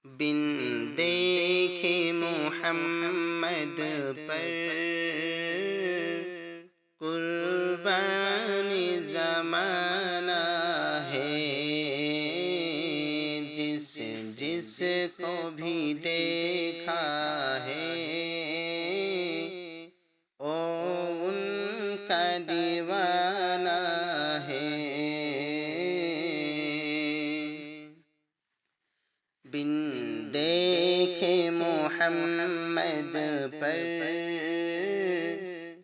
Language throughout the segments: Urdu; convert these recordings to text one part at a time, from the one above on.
بن دیکھے محمد پر قربان زمانہ ہے، جس جس کو بھی دیکھا ہے او ان کا دیوانہ ہے۔ بن دیکھے محمد پر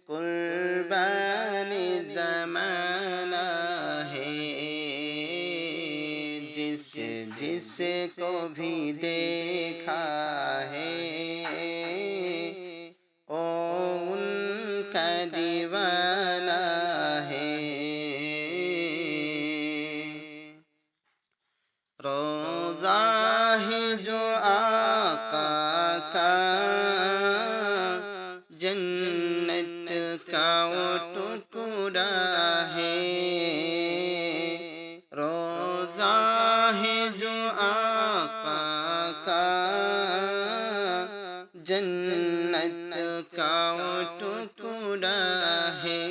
قربان زمانہ ہے، جس جس کو بھی دیکھا ہے او ان کا دیوانہ ہے۔ روضہ ہے جو آقا کا جنت کا وہ ٹکڑا ہے، روضہ ہے جو آقا کا جنت کا وہ ٹکڑا ہے۔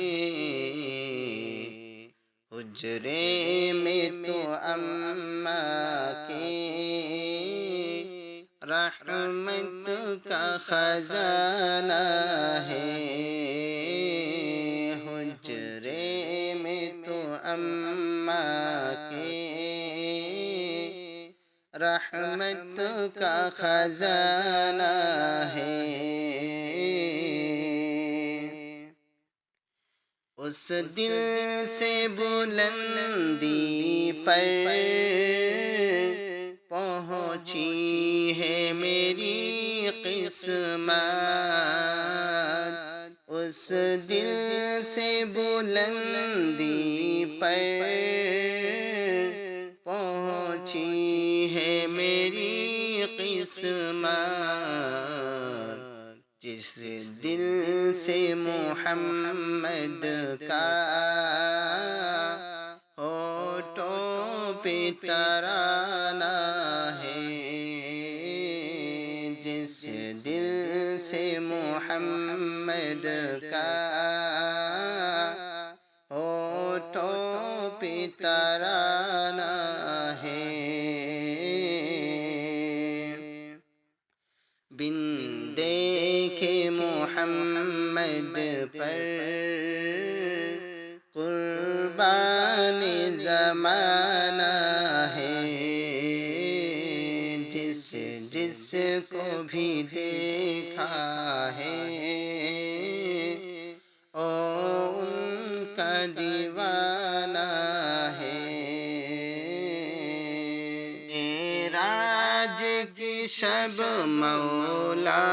حجرے میں تو اماں کے رحمت کا خزانہ ہے، حجرے میں تو اماں کے رحمت کا خزانہ ہے۔ اس دل سے بلندی پر پہنچی ہے میری قسمت، اس دل سے بلندی پر پہنچی ہے میری قسمت، جس دل سے محمد کا ہونٹوں پہ ترانہ ہے، جس دل سے محمد کا ہونٹوں پہ ترانہ ہے۔ بن دیکھے محمد پر قربان زمانہ ہے، جس جس کو بھی دیکھا ہے او ان کا دیوانہ ہے۔ معراج کی شب مولا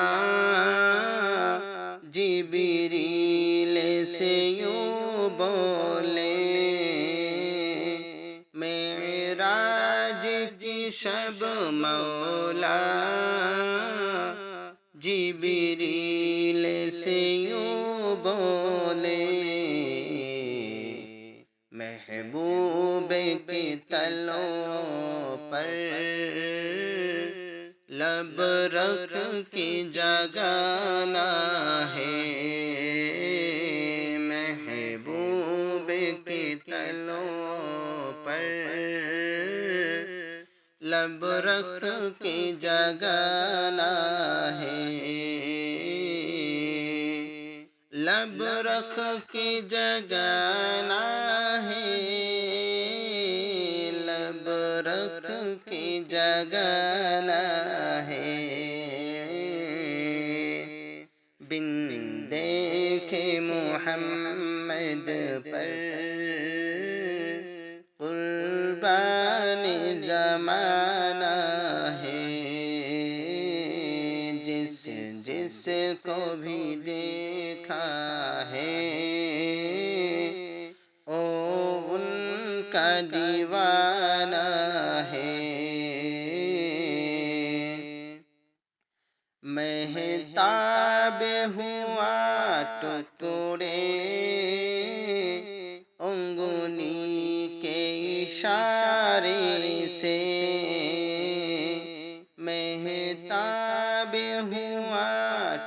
جبریل سے یوں بولے، معراج کی شب مولا جبریل سے یوں بولے، محبوب کے تلوں پر لب رکھ کے جگانا ہے، محبوب کے تلوں پر لب رکھ کے جگانا ہے، لب رکھ کے جگانا ہے، لب رکھ کے جگانا ہے۔ بن دیکھے محمد پر قربان زمانہ ہے، جس جس کو بھی دیکھا ہے او ان کا دیوانہ ہے۔ مہتاب ہوا ٹکڑے انگلی کے اشارے سے،